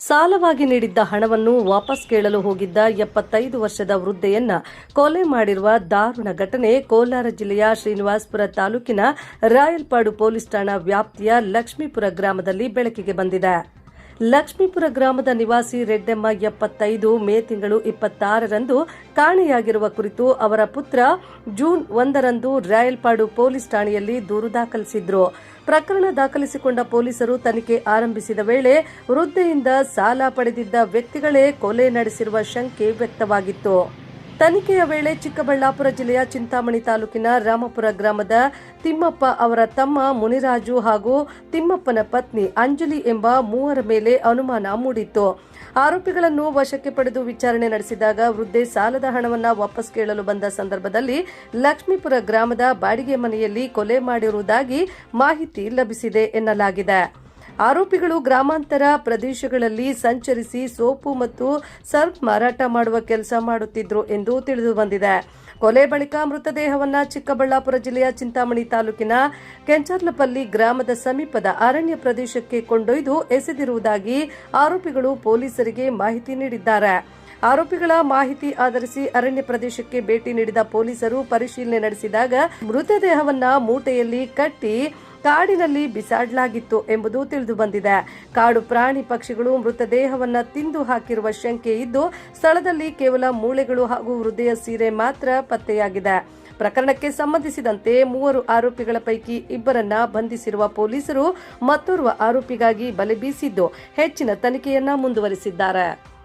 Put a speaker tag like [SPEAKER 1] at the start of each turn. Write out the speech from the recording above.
[SPEAKER 1] ಸಾಲವಾಗಿ ನೀಡಿದ್ದ ಹಣವನ್ನು ವಾಪಸ್ ಕೇಳಲು ಹೋಗಿದ್ದ 75 ವರ್ಷದ ವೃದ್ಧೆಯನ್ನ ಕೊಲೆ ಮಾಡಿರುವ ದಾರುಣ ಘಟನೆ ಕೋಲಾರ ಜಿಲ್ಲೆಯ ಶ್ರೀನಿವಾಸಪುರ ತಾಲೂಕಿನ ರಾಯಲಪಾಡು ಪೊಲೀಸ್ ಠಾಣಾ ವ್ಯಾಪ್ತಿಯ ಲಕ್ಷ್ಮೀಪುರ ಗ್ರಾಮದಲ್ಲಿ ಬೆಳಕಿಗೆ ಬಂದಿದೆ. ಲಕ್ಷ್ಮೀಪುರ ಗ್ರಾಮದ ನಿವಾಸಿ ರೆಡ್ಡಮ್ಮ 75 ಮೇ ತಿಂಗಳು 26ರಂದು ಕಾಣೆಯಾಗಿರುವ ಕುರಿತು ಅವರ ಪುತ್ರ ಜೂನ್ 1ರಂದು ರಾಯಲಪಾಡು ಪೊಲೀಸ್ ಠಾಣೆಯಲ್ಲಿ ದೂರು ದಾಖಲಿಸಿದ್ರು. ಪ್ರಕರಣ ದಾಖಲಿಸಿಕೊಂಡ ಪೊಲೀಸರು ತನಿಖೆ ಆರಂಭಿಸಿದ ವೇಳೆ ವೃದ್ಧೆಯಿಂದ ಸಾಲ ಪಡೆದಿದ್ದ ವ್ಯಕ್ತಿಗಳೇ ಕೊಲೆ ನಡೆಸಿರುವ ಶಂಕೆ ವ್ಯಕ್ತವಾಗಿತ್ತು. ತನಿಖೆಯ ವೇಳೆ ಚಿಕ್ಕಬಳ್ಳಾಪುರ ಜಿಲ್ಲೆಯ ಚಿಂತಾಮಣಿ ತಾಲೂಕಿನ ರಾಮಪುರ ಗ್ರಾಮದ ತಿಮ್ಮಪ್ಪ ಅವರ ತಮ್ಮ ಮುನಿರಾಜು ಹಾಗೂ ತಿಮ್ಮಪ್ಪನ ಪತ್ನಿ ಅಂಜಲಿ ಎಂಬ ಮೂವರ ಮೇಲೆ ಅನುಮಾನ ಮೂಡಿತ್ತು. ಆರೋಪಿಗಳನ್ನು ವಶಕ್ಕೆ ಪಡೆದು ವಿಚಾರಣೆ ನಡೆಸಿದಾಗ ವೃದ್ಧೆ ಸಾಲದ ಹಣವನ್ನು ವಾಪಸ್ ಕೇಳಲು ಬಂದ ಸಂದರ್ಭದಲ್ಲಿ ಲಕ್ಷ್ಮೀಪುರ ಗ್ರಾಮದ ಬಾಡಿಗೆ ಮನೆಯಲ್ಲಿ ಕೊಲೆ ಮಾಡಿರುವುದಾಗಿ ಮಾಹಿತಿ ಲಭಿಸಿದೆ ಎನ್ನಲಾಗಿದೆ. ಆರೋಪಿಗಳು ಗ್ರಾಮಾಂತರ ಪ್ರದೇಶಗಳಲ್ಲಿ ಸಂಚರಿಸಿ ಸೋಪು ಮತ್ತು ಸರ್ಫ್ ಮಾರಾಟ ಮಾಡುವ ಕೆಲಸ ಮಾಡುತ್ತಿದ್ರು ಎಂದು ತಿಳಿದುಬಂದಿದೆ. ಕೊಲೆ ಬಳಿಕ ಮೃತದೇಹವನ್ನು ಚಿಕ್ಕಬಳ್ಳಾಪುರ ಜಿಲ್ಲೆಯ ಚಿಂತಾಮಣಿ ತಾಲೂಕಿನ ಕೆಂಚರ್ಲಪಲ್ಲಿ ಗ್ರಾಮದ ಸಮೀಪದ ಅರಣ್ಯ ಪ್ರದೇಶಕ್ಕೆ ಕೊಂಡೊಯ್ದು ಎಸೆದಿರುವುದಾಗಿ ಆರೋಪಿಗಳು ಪೊಲೀಸರಿಗೆ ಮಾಹಿತಿ ನೀಡಿದ್ದಾರೆ. ಆರೋಪಿಗಳ ಮಾಹಿತಿ ಆಧರಿಸಿ ಅರಣ್ಯ ಪ್ರದೇಶಕ್ಕೆ ಭೇಟಿ ನೀಡಿದ ಪೊಲೀಸರು ಪರಿಶೀಲನೆ ನಡೆಸಿದಾಗ ಮೃತದೇಹವನ್ನು ಮೂಟೆಯಲ್ಲಿ ಕಟ್ಟಿ ಕಾಡಿನಲ್ಲಿ ಬಿಸಾಡಲಾಗಿತ್ತು ಎಂಬುದು ತಿಳಿದುಬಂದಿದೆ. ಕಾಡು ಪ್ರಾಣಿ ಪಕ್ಷಿಗಳು ಮೃತದೇಹವನ್ನು ತಿಂದು ಹಾಕಿರುವ ಶಂಕೆ ಇದ್ದು ಸ್ಥಳದಲ್ಲಿ ಕೇವಲ ಮೂಳೆಗಳು ಹಾಗೂ ವೃದ್ಧೆಯ ಸೀರೆ ಮಾತ್ರ ಪತ್ತೆಯಾಗಿದೆ. ಪ್ರಕರಣಕ್ಕೆ ಸಂಬಂಧಿಸಿದಂತೆ 3 ಆರೋಪಿಗಳ ಪೈಕಿ 2ರನ್ನ ಬಂಧಿಸಿರುವ ಪೊಲೀಸರು ಮತ್ತೋರ್ವ ಆರೋಪಿಗಾಗಿ ಬಲೆ ಬೀಸಿದ್ದು ಹೆಚ್ಚಿನ ತನಿಖೆಯನ್ನ ಮುಂದುವರಿಸಿದ್ದಾರೆ.